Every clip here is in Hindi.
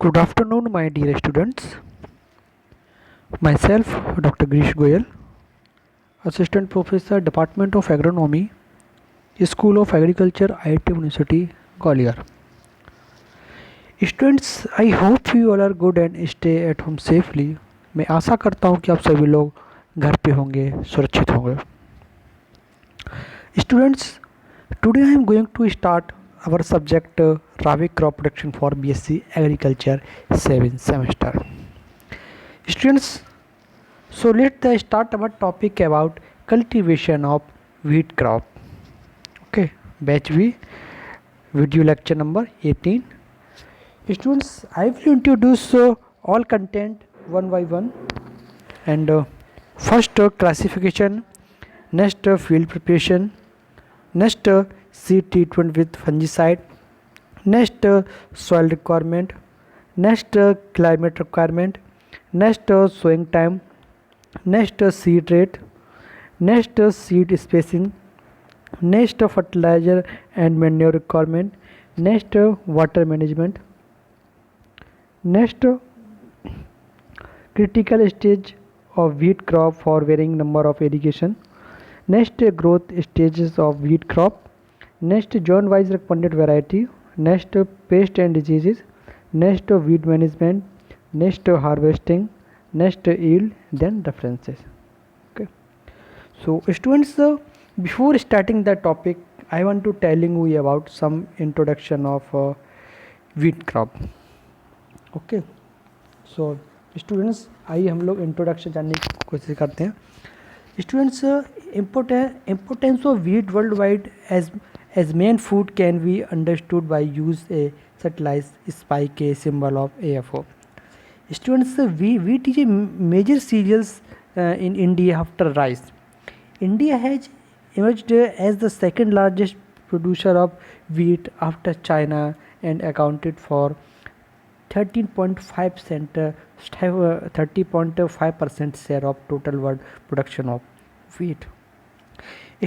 Good afternoon, my dear students. Myself, Dr. Grish Goyal, Assistant Professor, Department of Agronomy, School of Agriculture, IIT University, Gwalior. Students, I hope you all are good and stay at home safely. मैं आशा करता हूँ कि आप सभी लोग घर पे होंगे, सुरक्षित होंगे. Students, today I am going to start our subject Rabi crop production for BSc Agriculture 7th semester. Students, so let's start our topic about cultivation of wheat crop. Okay, batch B, video lecture number 18. Students, I will introduce all content one by one. And first classification, next field preparation, next seed treatment with fungicide, next soil requirement, next climate requirement, next sowing time, next seed rate, next seed spacing, next fertilizer and manure requirement, next water management, next critical stage of wheat crop for varying number of irrigation, next growth stages of wheat crop, next zone wise recommended variety, next pest and diseases, next weed management, next harvesting, next yield, then references. Okay, so students, before starting the topic I want to telling you about some introduction of wheat crop. Okay, so students आइए हम लोग इंट्रोडक्शन जानने की कोशिश करते हैं. Students, importance of wheat world wide as main food can be understood by use a stylised spike a symbol of AFO. Students, wheat is a major cereals in India after rice. India has emerged as the second largest producer of wheat after China and accounted for 30.5% share of total world production of wheat.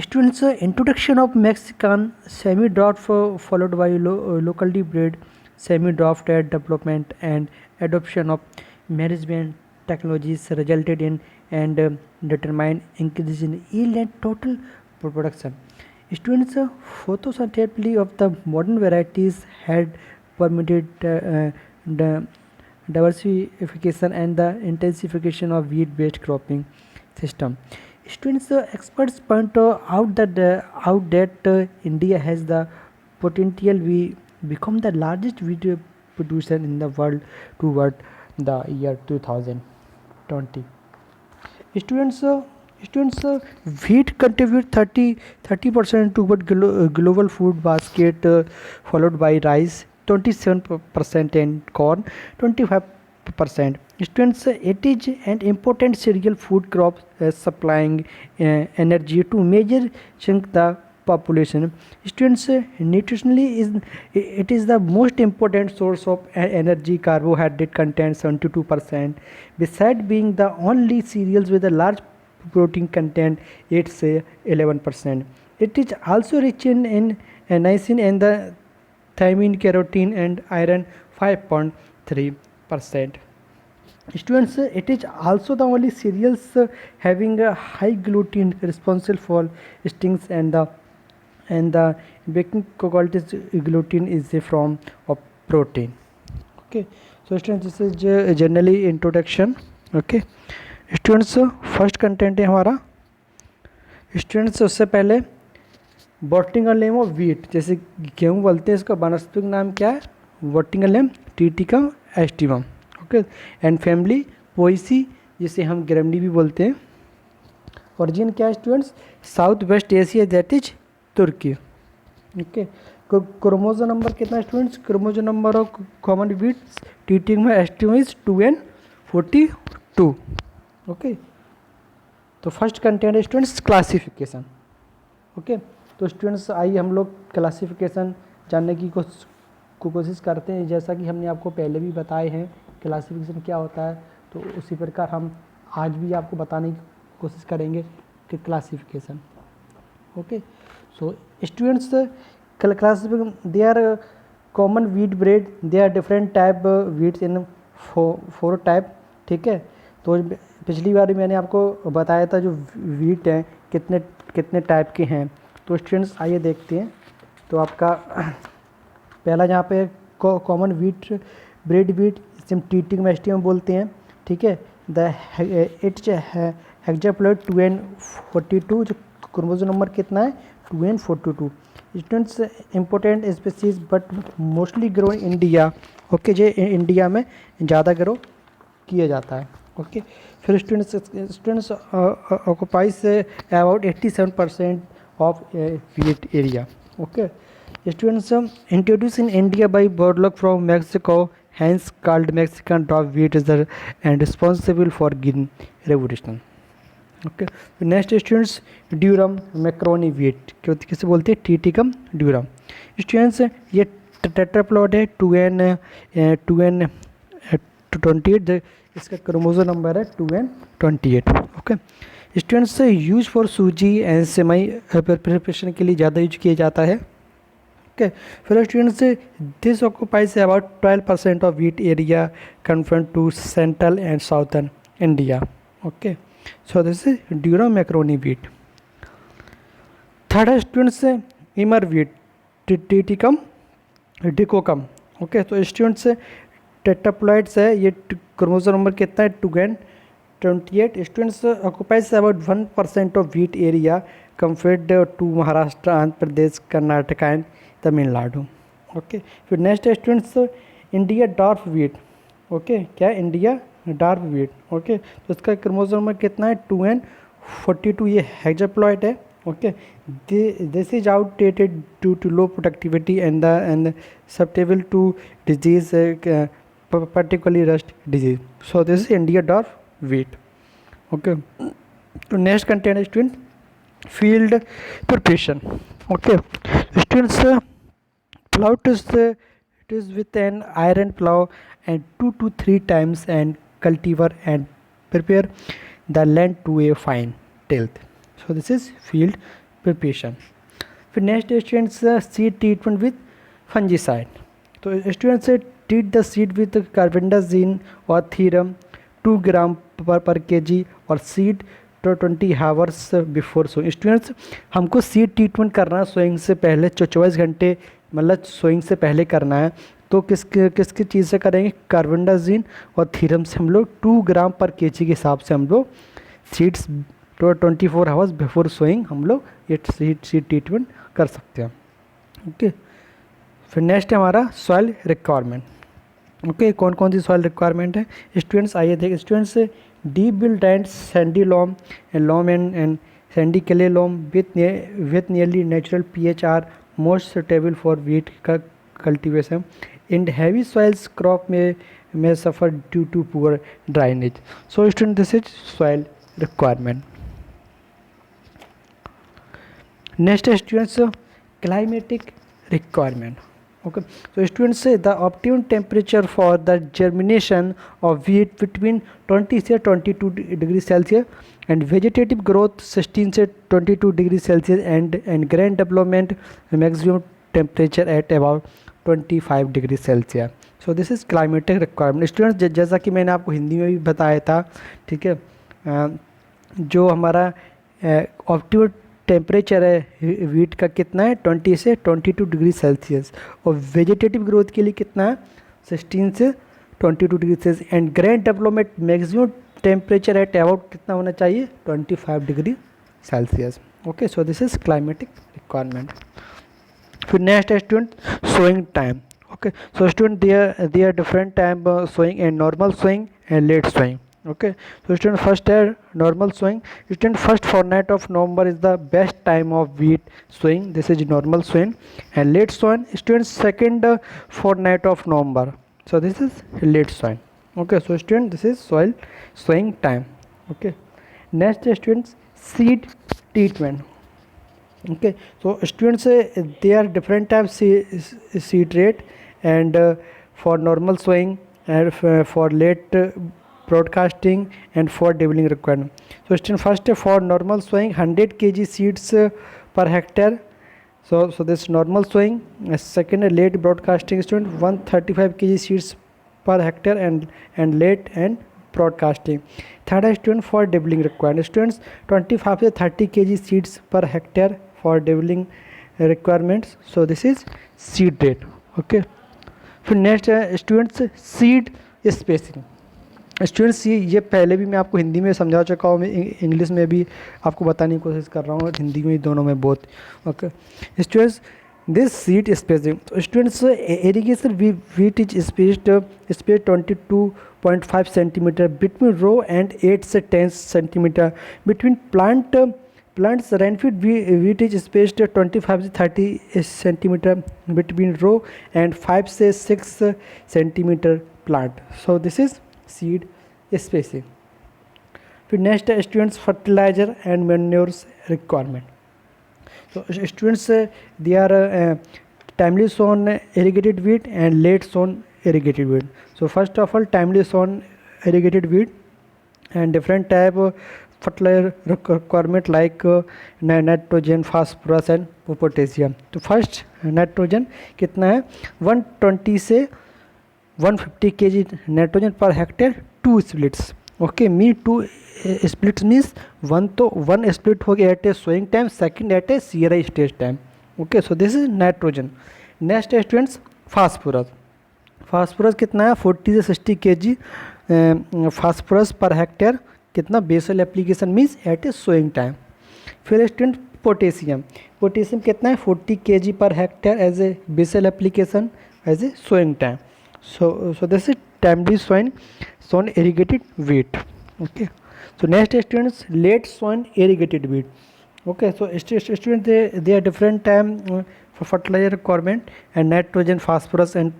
Students, introduction of Mexican semi-draft followed by locally bred semi-draft development and adoption of management technologies resulted in and determined increase in yield and total production. Students, photosynthesis of the modern varieties had permitted the diversification and the intensification of wheat-based cropping system. Students, experts point out that India has the potential to become the largest wheat producer in the world toward the year 2020. Students, wheat contribute 30% toward global food basket, followed by rice 27% and corn 25%. Students, it is an important cereal food crop supplying energy to major chunk the population. Students, nutritionally it is the most important source of energy. Carbohydrate content 72%. Besides being the only cereals with a large protein content, it's 11%. It is also rich in niacin and the thiamine, carotene and iron 5.3%. Students, it is also the only cereals having a high gluten responsible for stings and the baking qualities. Gluten is a form of protein. Okay, so students, this is generally introduction. Okay, students, first content है हमारा. स्टूडेंट्स, उससे पहले बॉटनिकल नेम ऑफ वीट, जैसे गेहूँ बोलते हैं इसका वानस्पतिक नाम क्या है? Botanical name triticum aestivum. Okay, and family poaceae, जिसे हम ग्रेमनी भी बोलते हैं. ओरिजिन क्या है students? South west Asia, that is तुर्की. ओके, क्रोमोजोम नंबर कितना students? Chromosome number of common wheats triticum aestivum is 2n42. Okay, तो फर्स्ट कंटेंट है स्टूडेंट्स क्लासिफिकेशन. ओके, तो स्टूडेंट्स आइए हम लोग क्लासिफिकेशन जानने की कोशिश करते हैं. जैसा कि हमने आपको पहले भी बताए हैं क्लासिफिकेशन क्या होता है, तो उसी प्रकार हम आज भी आपको बताने की कोशिश करेंगे कि classification. Okay, so students, classification, there are common wheat bread, they are different type wheats in four type, ठीक है। तो पिछली बार मैंने आपको बताया था जो वीट हैं कितने कितने टाइप के हैं। तो स्टूडेंट्स आइए देखते हैं। तो आपका पहला यहाँ पे कॉमन वीट ब्रेड वीट, इसे हम टीटिगमेस्टियम बोलते हैं, ठीक है। द इट्स हेक्साप्लॉइड 2n42, जो क्रोमोसोम नंबर कितना है 2n42। Students important species but mostly grow in India, okay, जो इंडिया में ज़्यादा ग्रो किया जाता है, ओके। फिर students occupies about 87% of wheat area, okay. Students introduced in India by Borlaug from Mexico, hence called Mexican dwarf wheat is and responsible for Green Revolution. Okay. Next students, durum macaroni wheat, किसे बोलते हैं टीटिकम ड्यूरम। स्टूडेंट्स ये टेट्राप्लॉइड है 2n28, इसका क्रोमोसोम नंबर है 2n28, okay. Students use for suji and semai preparation के लिए ज़्यादा यूज किया जाता है, ओके। फिर students this occupies about 12% of wheat area confined to central and southern India, okay. So this is durum macaroni wheat. Third students emmer wheat triticum dicoccum, okay. तो स्टूडेंट्स टेट्राप्लॉइड्स है, ये क्रोमोसोम नंबर कितना है 2n28। Students occupies about 1% of wheat area compared to Maharashtra, Andhra Pradesh, Karnataka and Tamil Nadu, okay. फिर next students India dwarf wheat, okay, क्या इंडिया डॉर्फ वीट, ओके। तो इसका क्रोमोसोम नंबर कितना है 2n42, ये हेक्साप्लॉइड है, okay. This is outdated due to low productivity and susceptible to disease, particularly rust disease. So this is India dwarf wheat, okay. तो next content student field preparation, okay. Students plow it is with an iron plow and 2 to 3 times and cultivar and prepare the land to a fine tilth. So this is field preparation. फिर next students seed treatment with fungicide. तो students treat the seed with carbendazim or therum 2 gram per kg और seed तो 20 hours बिफोर सोइंग। स्टूडेंट्स हमको सीड ट्रीटमेंट करना है सोइंग से पहले, 24 घंटे मतलब सोइंग से पहले करना है। तो किसकी चीज़ से करेंगे, कार्बेंडाजिन और थीरम से हम लोग 2 ग्राम पर केजी के हिसाब से हम लोग सीड्स तो 24 आवर्स बिफोर सोइंग हम लोग ये सीड ट्रीटमेंट कर सकते हैं, ओके। फिर नेक्स्ट है हमारा सॉइल रिक्वायरमेंट, ओके। कौन कौन सी सॉइल रिक्वायरमेंट है स्टूडेंट्स आइए देखें। Students deep built and sandy loam and sandy clay loam with nearly natural pH are most suitable for wheat cultivation. In heavy soils crop may suffer due to poor drainage. So student this is soil requirement. Next students climatic requirement, okay. So students say the optimum temperature for the germination of wheat between 20 से 22 degree Celsius and vegetative growth 16 से 22 degree Celsius and grain development maximum temperature at about 25 degree Celsius. So this is climatic requirement. Students जैसा कि मैंने आपको हिंदी में भी बताया था, ठीक है, जो हमारा ऑप्टिमल टेम्परेचर है वीट का कितना है 20 से 22 डिग्री सेल्सियस और वेजिटेटिव ग्रोथ के लिए कितना है 16 से 22 degree Celsius and grain development maximum temperature at about कितना होना चाहिए 25 degree Celsius, okay. So this is climatic requirement. फिर नेक्स्ट है student sowing time, okay. So student they are different time sowing and normal sowing and late sowing, okay. So student first है normal sowing. Student first fortnight of November is the best time of wheat sowing. This is normal sowing. And late sowing student second fortnight of November. So this is late sowing, okay. So student this is soil sowing time, okay. Next students seed treatment, okay. So students there are different types seed rate and for normal sowing and for late broadcasting and for developing requirement. So student first for normal sowing 100 kg seeds per hectare So this normal sowing. Second, late broadcasting student 135 kg seeds per hectare and late and broadcasting. Third student for dabbling required students 25 to 30 kg seeds per hectare for dabbling requirements. So this is seed rate. Okay. फिर नेक्स्ट है स्टूडेंट्स सीड स्पेसिंग. स्टूडेंट्स ये पहले भी मैं आपको हिंदी में समझा चुका हूँ, मैं इंग्लिश में भी आपको बताने की कोशिश कर रहा हूँ, हिंदी में दोनों में both. Okay students, this seed spacing. Students irrigation wheat is spaced 22.5 centimetre between row and 8 से 10 centimetre between plants. Rainfed wheat is spaced 25 to 30 centimeter between row and 5 से 6 centimeter plant. So this is seed spacing. फिर नेक्स्ट है students fertilizer and manures requirement. So students they are timely sown irrigated wheat and late sown irrigated wheat. So first of all, timely sown irrigated wheat and different type fertilizer requirement like nitrogen, phosphorus and potassium. तो फर्स्ट नाइट्रोजन कितना है 120 से 150 kg nitrogen per hectare 2 splits. Okay mean 2 splits means one split हो गया at a sowing time, second at a CRI stage time. Okay so this is nitrogen. Next students phosphorus. Phosphorus कितना है 40 से 60 kg फास्फोरस पर हेक्टेयर कितना basal application means at a sowing time. फिर स्टूडेंट पोटेशियम. पोटेशियम कितना है 40 kg per hectare as a basal application as a sowing time. So this is timely sown irrigated wheat. Okay, so next students late sown irrigated wheat. Okay, so students they are different time for fertilizer requirement and nitrogen, phosphorus and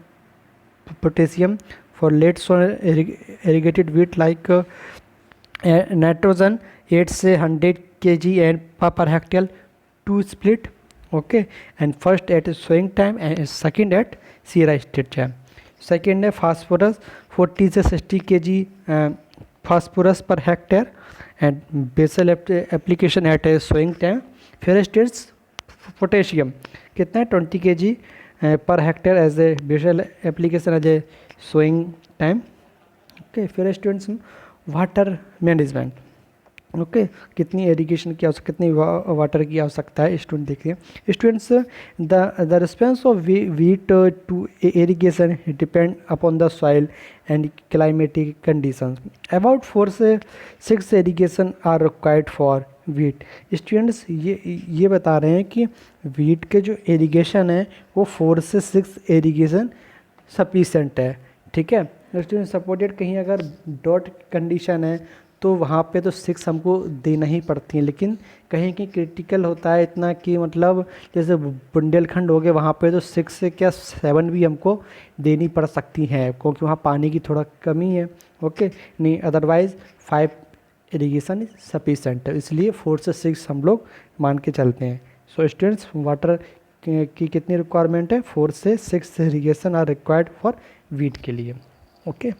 potassium for late sown irrigated wheat like nitrogen 8 से 100 kg and per hectare 2 split. Okay, and first at sowing time and second at CRI stage time. Second है फास्फोरस 40 से 60 kg phosphorus per hectare and basal application at a sowing time. फिर स्टेट्स पोटेशियम कितना है 20 kg per hectare as a basal application as a sowing time. Okay फिर स्टूडेंट्स वाटर मैनेजमेंट. ओके कितनी इरिगेशन की आवश्यकता, कितनी वाटर की आवश्यकता है स्टूडेंट देखिए. Students the response of wheat to irrigation depend upon the soil and climatic conditions. About 4 से 6 irrigation are required for wheat. Students ये बता रहे हैं कि वीट के जो इरिगेशन है वो 4 से 6 इरिगेशन सफिशेंट है. ठीक है स्टूडेंट, सपोर्टेड कहीं अगर डॉट कंडीशन है तो वहाँ पे तो 6 हमको देना ही पड़ती हैं, लेकिन कहीं कहीं क्रिटिकल होता है इतना कि मतलब जैसे बुंदेलखंड हो गए वहाँ पे तो 6 से क्या 7 भी हमको देनी पड़ सकती हैं क्योंकि वहाँ पानी की थोड़ा कमी है. ओके नहीं अदरवाइज़ 5 इरिगेशन इज सफिशेंट है, इसलिए 4 से 6 हम लोग मान के चलते हैं. सो स्टूडेंट्स वाटर की कितनी रिक्वायरमेंट है 4 से 6 irrigation are required for wheat के लिए. ओके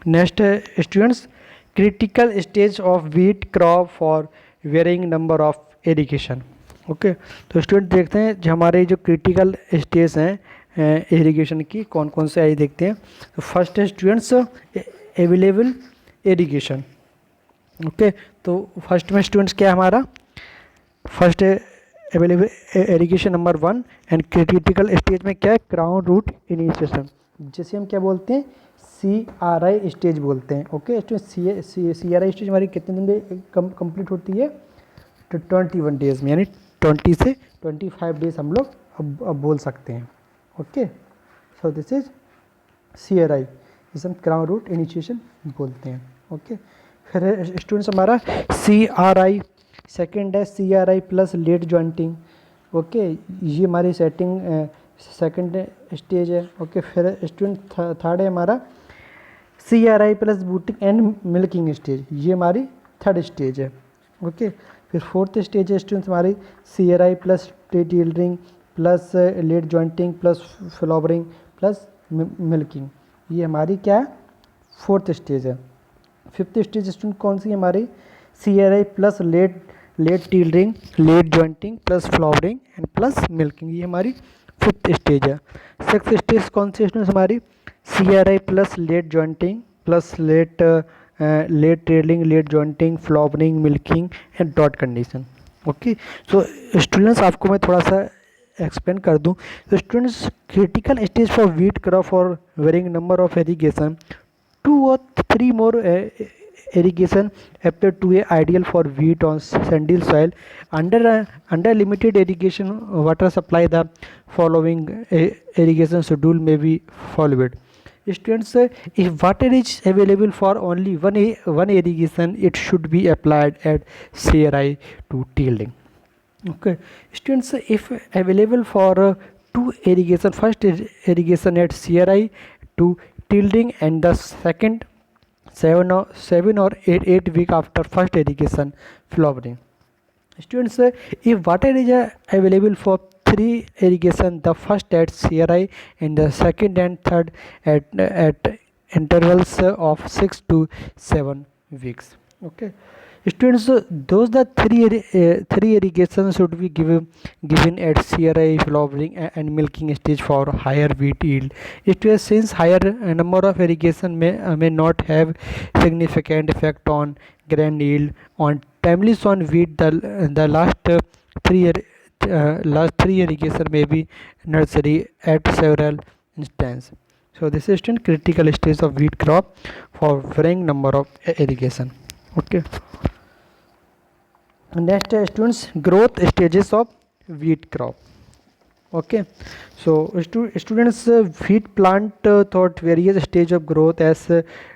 नेक्स्ट है students critical stage of wheat crop for varying number of irrigation. Okay तो स्टूडेंट देखते हैं जो हमारे जो क्रिटिकल स्टेज हैं इरिगेशन की कौन कौन से आई देखते हैं. तो फर्स्ट है स्टूडेंट्स अवेलेबल इरिगेशन. ओके तो फर्स्ट में स्टूडेंट्स क्या है हमारा फर्स्ट है available irrigation number 1 and critical stage में क्या है क्राउन रूट इनिशिएशन जिसे हम क्या बोलते हैं CRI स्टेज बोलते हैं. ओके CRI स्टेज हमारी कितने दिन में कंप्लीट होती है 21 डेज़ में, यानी 20 से 25 डेज हम लोग अब बोल सकते हैं. Okay so this is CRI जिसे हम क्राउन रूट इनिशिएशन बोलते हैं. ओके फिर स्टूडेंट्स हमारा CRI सेकेंड है CRI plus late jointing. Okay ये हमारी सेटिंग सेकेंड स्टेज है. ओके फिर स्टूडेंट थर्ड है हमारा CRI plus booting and milking stage, ये हमारी थर्ड स्टेज है. ओके फिर फोर्थ स्टेज है स्टूडेंट्स हमारी CRI plus tillering plus late jointing plus flowering plus milking, ये हमारी क्या है फोर्थ स्टेज है. फिफ्थ स्टेज स्टूडेंट कौन सी है हमारी CRI plus late tillering, late jointing plus flowering and plus milking, ये हमारी 5th स्टेज है। 6th स्टेज कौन सी स्टूडेंट्स हमारी CRI plus late jointing plus late tillering, late jointing, flowering, milking and dot condition. Okay, so students आपको मैं थोड़ा सा एक्सप्लेन कर दूं। तो students critical stage for wheat crop for varying number of irrigation, 2 or 3 more irrigation appear to be ideal for wheat on sandy soil. Under limited irrigation water supply, the following irrigation schedule may be followed. Students, if water is available for only one irrigation, it should be applied at CRI to tilling. Okay, students, if available for 2 irrigation, first irrigation at CRI to tilling and the second 7 or 8 week after first irrigation flowering. Students, if water is available for 3 irrigation, the first at CRI and the second and third at intervals of 6 to 7 weeks. Okay, students, those the three irrigation should be given at CRI, flowering and milking stage for higher wheat yield. It is since higher number of irrigation may not have significant effect on grain yield. On timely sown wheat, the last three irrigation may be nursery at several instances. So this is still critical stage of wheat crop for varying number of irrigation. Okay. Next, students, growth stages of wheat crop. Okay, so students, wheat plant thought various stage of growth as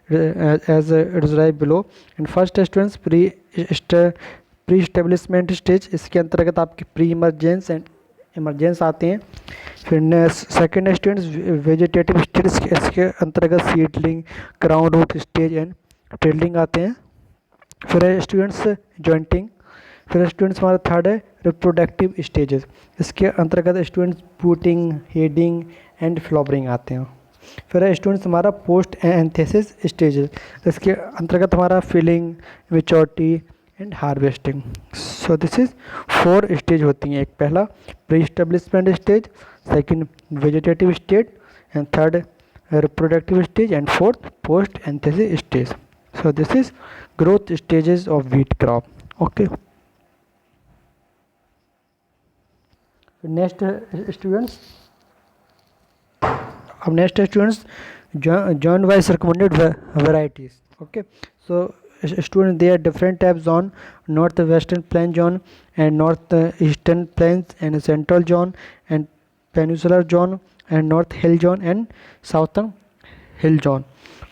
described below. And first, students, pre establishment stage, इसके अंतर्गत आपके प्री इमरजेंस एंड इमरजेंस आते हैं। फिर सेकेंड स्टूडेंट्स वेजिटेटिव स्टेज, इसके अंतर्गत seedling, crown root stage and tillering आते हैं। फिर स्टूडेंट्स जॉइंटिंग। फिर स्टूडेंट्स हमारा थर्ड है रिप्रोडक्टिव स्टेजेस, इसके अंतर्गत students booting, heading and flowering आते हैं। फिर स्टूडेंट्स हमारा पोस्ट एंथेसिस स्टेजेस, इसके अंतर्गत हमारा filling, maturity and harvesting. So this is 4 stage होती हैं। एक पहला pre establishment stage, second vegetative stage and third reproductive stage and fourth post anthesis stage. So this is growth stages of wheat crop. Okay, next students, अब next students joined by recommended varieties. Okay, so students, there are different types on northwestern plain zone and northeastern plains and central zone and peninsular zone and north hill zone and southern hill zone.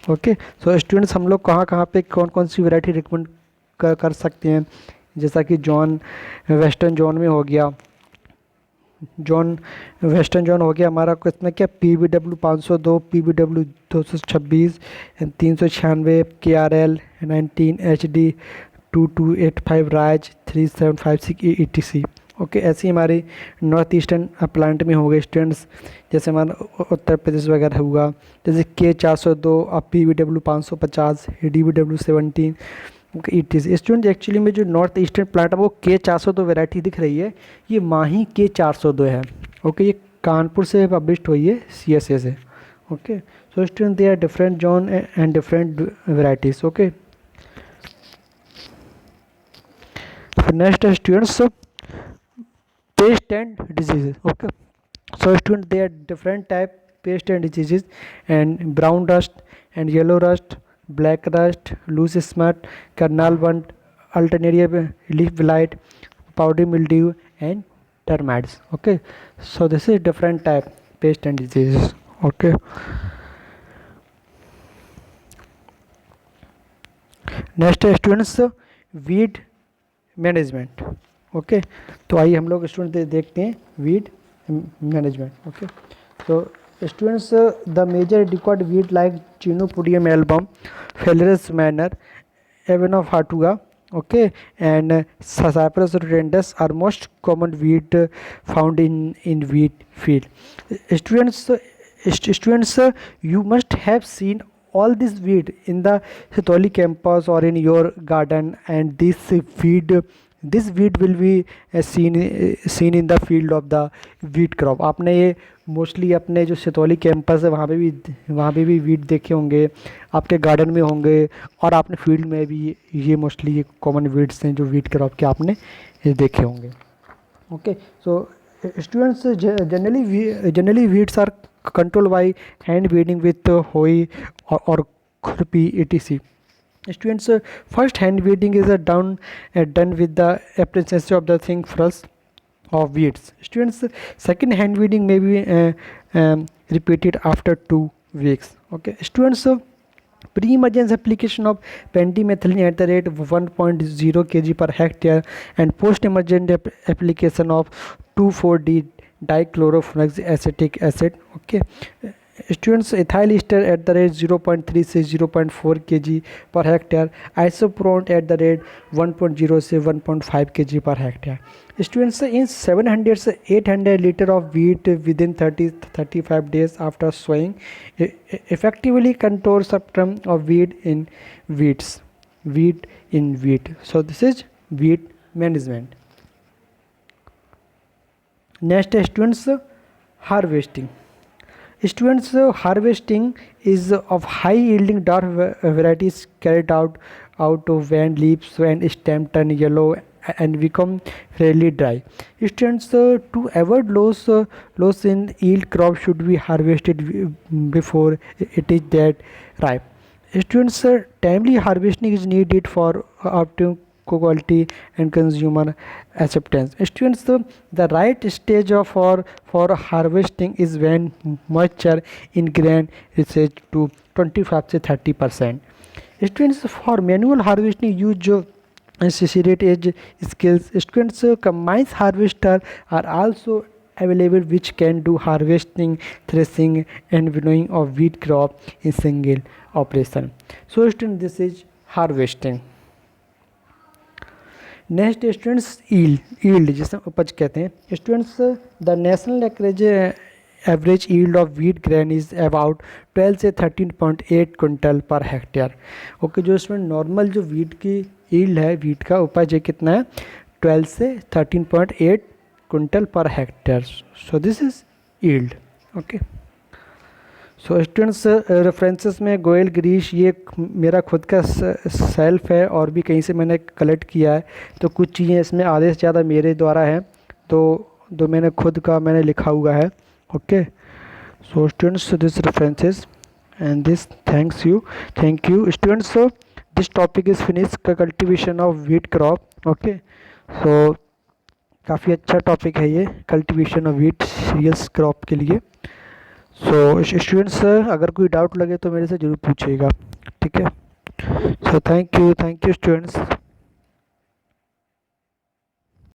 Okay, so students हम लोग कहाँ पे कौन कौन सी वैरायटी रिकमेंड कर सकते हैं, जैसा कि जोन वेस्टर्न जोन में हो गया, जोन वेस्टर्न जोन हो गया हमारा, इसमें क्या PBW 502, PBW 226 and 396, KRL 19, HD 2285, Raj 3756 ETC। Okay, ऐसे ही हमारे नॉर्थ ईस्टर्न प्लांट में हो गए स्टूडेंट्स, जैसे हमारा उत्तर प्रदेश वगैरह हुआ, जैसे K402, PBW 550, DBW 17 ETC। Student actually में जो नॉर्थ ईस्टर्न प्लांट है वो K402 वैरायटी दिख रही है, ये माही K402 है। ओके, ये कानपुर से पब्लिश्ड हुई है CSA से। Okay, so student they are different zone and different varieties. Okay, next students pest and diseases. Okay, so students, there are different type pest and diseases, and brown rust and yellow rust, black rust, loose smut, kernel bunt, alternaria leaf blight, powdery mildew and termites. Okay, so this is different type pest and diseases. Okay, next students, weed management. Okay, तो आइए हम लोग स्टूडेंट देखते हैं वीड मैनेजमेंट। ओके, तो students the major dicot weed like chenopodium album, phalaris minor, avena fatua, okay, and cyperus rotundus are most common weed found in weed field. Students you must have seen all this weed in the Sitoli campus or in your garden, and this weed this wheat will be seen in the field of the wheat crop. आपने ये मोस्टली अपने जो सितौली कैंपस है वहाँ पे भी वीट देखे होंगे, आपके गार्डन में होंगे, और आपने फील्ड में भी ये मोस्टली ये कॉमन वीड्स हैं जो वीट क्रॉप के आपने ये देखे होंगे। Okay, so students generally weeds are controlled by hand weeding with hoe or खुरपी etc. Students, first hand weeding is done with the application of the thin furrows of weeds. Students, second hand weeding may be repeated after 2 weeks. Okay, students, pre-emergence application of pendimethalin at the rate of 1.0 kg per hectare and post-emergent application of 2,4-D dichlorofluoric acetic acid. Okay, students, ethyl ester at the rate 0.3 से 0.4 kg per hectare, isoprone at the rate 1.0 से 1.5 kg per hectare. Students, in 700 से 800 liter of wheat within 30-35 days after sowing effectively control spectrum of weed in wheat. So this is wheat management. Next, students, harvesting. Students, harvesting is of high yielding dwarf varieties carried out when leaves and stem turn yellow and become fairly dry. Students, to avoid loss in yield, crop should be harvested before it is that ripe. Students, timely harvesting is needed for optimum quality and consumer acceptance. Students, the right stage for harvesting is when moisture in grain reaches to 25 to 30%. Students, for manual harvesting use necessary age skills. Students, combined harvester are also available which can do harvesting, threshing and winnowing of wheat crop in single operation. So students, this is harvesting. Next students yield जिसे उपज कहते हैं। Students, the national average yield of wheat grain is about 12 से 13.8 क्विंटल पर हेक्टेयर। ओके, जो इसमें नॉर्मल जो वीट की ईल्ड है, वीट का उपज है कितना है, 12 से 13.8 quintal per hectare. So this is yield. Okay, so students, references में गोयल गिरीश ये मेरा खुद का सेल्फ है और भी कहीं से मैंने कलेक्ट किया है, तो कुछ चीज़ें इसमें आधे से ज़्यादा मेरे द्वारा हैं, तो मैंने खुद का मैंने लिखा हुआ है। Okay, so students, this references and this thank you students. This topic is finish cultivation of wheat crop. Okay, so काफ़ी अच्छा टॉपिक है ये, cultivation of wheat cereals crop के लिए। सो स्टूडेंट्स, अगर कोई डाउट लगे तो मेरे से ज़रूर पूछिएगा, ठीक है। So thank you students.